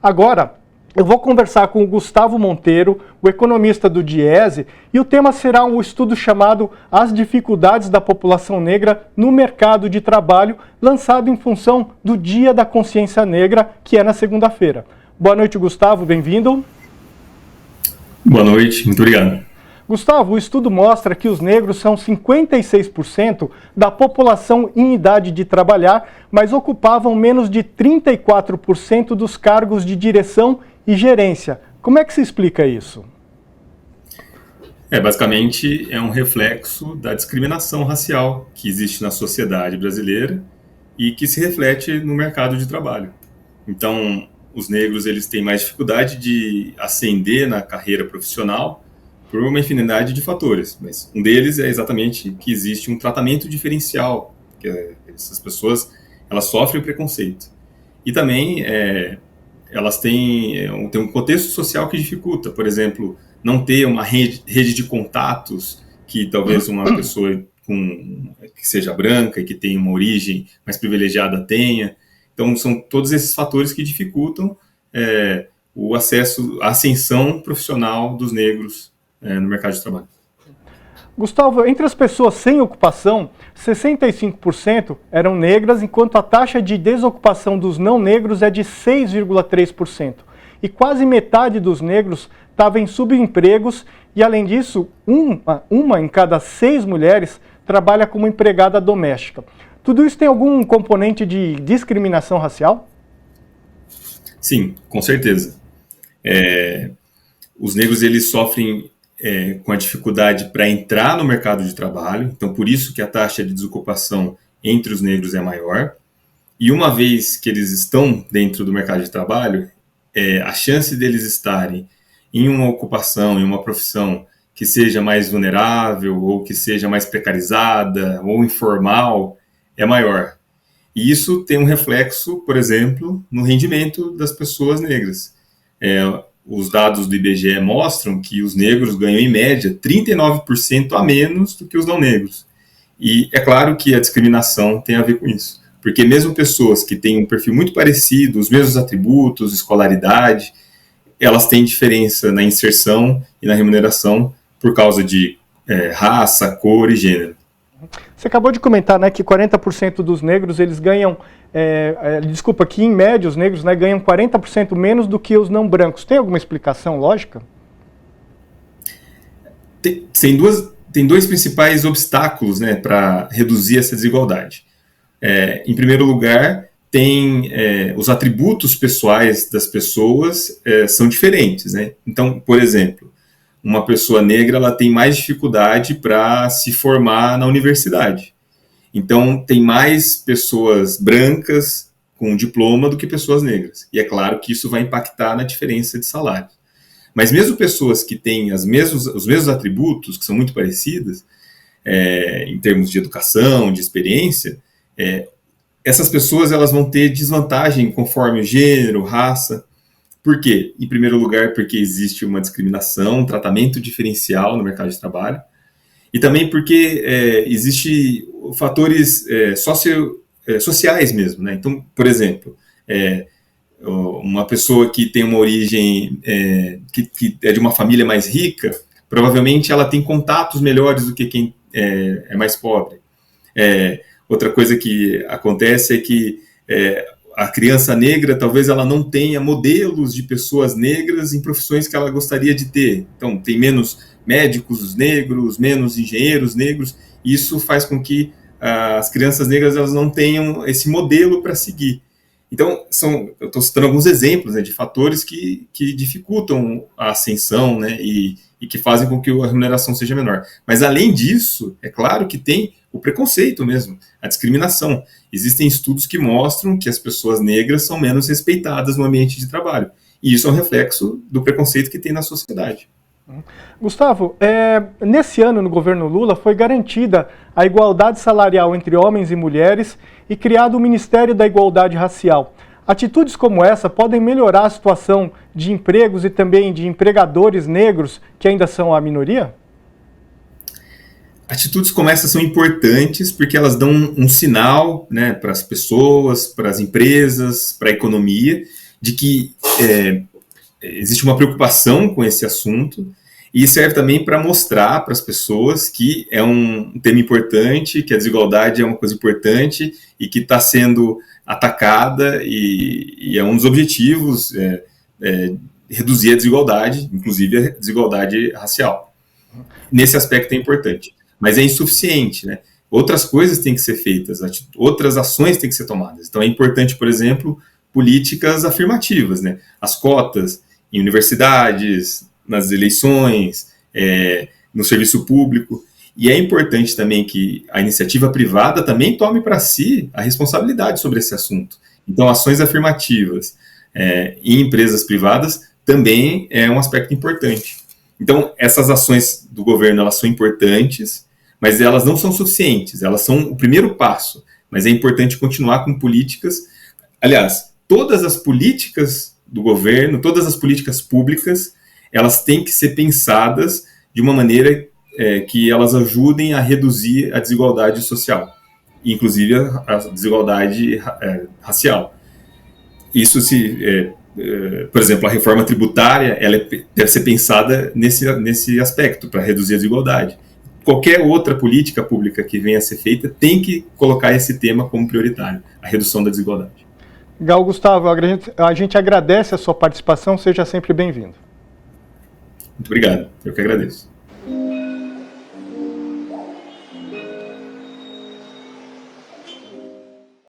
Agora, eu vou conversar com o Gustavo Monteiro, o economista do Diese, e o tema será um estudo chamado As Dificuldades da População Negra no Mercado de Trabalho, lançado em função do Dia da Consciência Negra, que é na segunda-feira. Boa noite, Gustavo, bem-vindo. Boa noite, muito obrigado. Gustavo, o estudo mostra que os negros são 56% da população em idade de trabalhar, mas ocupavam menos de 34% dos cargos de direção e gerência. Como é que se explica isso? Basicamente é um reflexo da discriminação racial que existe na sociedade brasileira e que se reflete no mercado de trabalho. Então, os negros eles têm mais dificuldade de ascender na carreira profissional por uma infinidade de fatores, mas um deles é exatamente que existe um tratamento diferencial, que essas pessoas elas sofrem preconceito. E também elas têm um contexto social que dificulta, por exemplo, não ter uma rede de contatos que talvez uma pessoa que seja branca e que tenha uma origem mais privilegiada tenha. Então, são todos esses fatores que dificultam o acesso, a ascensão profissional dos negros no mercado de trabalho. Gustavo, entre as pessoas sem ocupação, 65% eram negras, enquanto a taxa de desocupação dos não negros é de 6,3%. E quase metade dos negros estava em subempregos e, além disso, uma em cada 6 mulheres trabalha como empregada doméstica. Tudo isso tem algum componente de discriminação racial? Sim, com certeza. Os negros eles sofrem com a dificuldade para entrar no mercado de trabalho, então por isso que a taxa de desocupação entre os negros é maior. E uma vez que eles estão dentro do mercado de trabalho, a chance deles estarem em uma ocupação, em uma profissão que seja mais vulnerável, ou que seja mais precarizada, ou informal, é maior. E isso tem um reflexo, por exemplo, no rendimento das pessoas negras. Os dados do IBGE mostram que os negros ganham, em média, 39% a menos do que os não negros. E é claro que a discriminação tem a ver com isso. Porque mesmo pessoas que têm um perfil muito parecido, os mesmos atributos, escolaridade, elas têm diferença na inserção e na remuneração por causa de raça, cor e gênero. Você acabou de comentar, né, que 40% dos negros eles ganham, que em média os negros, né, ganham 40% menos do que os não brancos. Tem alguma explicação lógica? Tem dois principais obstáculos, né, para reduzir essa desigualdade. Em primeiro lugar, tem os atributos pessoais das pessoas são diferentes, né? Então, por exemplo, uma pessoa negra ela tem mais dificuldade para se formar na universidade. Então, tem mais pessoas brancas com diploma do que pessoas negras. E é claro que isso vai impactar na diferença de salário. Mas mesmo pessoas que têm os mesmos atributos, que são muito parecidas, em termos de educação, de experiência, essas pessoas elas vão ter desvantagem conforme gênero, raça. Por quê? Em primeiro lugar, porque existe uma discriminação, um tratamento diferencial no mercado de trabalho. E também porque existe fatores sociais mesmo, né? Então, por exemplo, uma pessoa que tem uma origem que é de uma família mais rica, provavelmente ela tem contatos melhores do que quem é mais pobre. Outra coisa que acontece é que a criança negra, talvez ela não tenha modelos de pessoas negras em profissões que ela gostaria de ter. Então, tem menos médicos negros, menos engenheiros negros, e isso faz com que as crianças negras elas não tenham esse modelo para seguir. Então, eu estou citando alguns exemplos, né, de fatores que dificultam a ascensão, né, e que fazem com que a remuneração seja menor. Mas, além disso, é claro que tem o preconceito mesmo, a discriminação. Existem estudos que mostram que as pessoas negras são menos respeitadas no ambiente de trabalho. E isso é um reflexo do preconceito que tem na sociedade. Gustavo, nesse ano no governo Lula foi garantida a igualdade salarial entre homens e mulheres e criado o Ministério da Igualdade Racial. Atitudes como essa podem melhorar a situação de empregos e também de empregadores negros que ainda são a minoria? Atitudes como essa são importantes porque elas dão um sinal, né, para as pessoas, para as empresas, para a economia, de que existe uma preocupação com esse assunto, e serve também para mostrar para as pessoas que é um tema importante, que a desigualdade é uma coisa importante e que está sendo atacada, e é um dos objetivos reduzir a desigualdade, inclusive a desigualdade racial. Nesse aspecto é importante, mas é insuficiente, né? Outras coisas têm que ser feitas, outras ações têm que ser tomadas. Então é importante, por exemplo, políticas afirmativas, né? As cotas em universidades, nas eleições, no serviço público. E é importante também que a iniciativa privada também tome para si a responsabilidade sobre esse assunto. Então, ações afirmativas em empresas privadas também é um aspecto importante. Então, essas ações do governo, elas são importantes, mas elas não são suficientes, elas são o primeiro passo, mas é importante continuar com políticas. Aliás, todas as políticas do governo, todas as políticas públicas, elas têm que ser pensadas de uma maneira que elas ajudem a reduzir a desigualdade social, inclusive a desigualdade racial. Isso por exemplo, a reforma tributária, ela deve ser pensada nesse aspecto, para reduzir a desigualdade. Qualquer outra política pública que venha a ser feita tem que colocar esse tema como prioritário, a redução da desigualdade. Legal, Gustavo, a gente agradece a sua participação, seja sempre bem-vindo. Muito obrigado, eu que agradeço.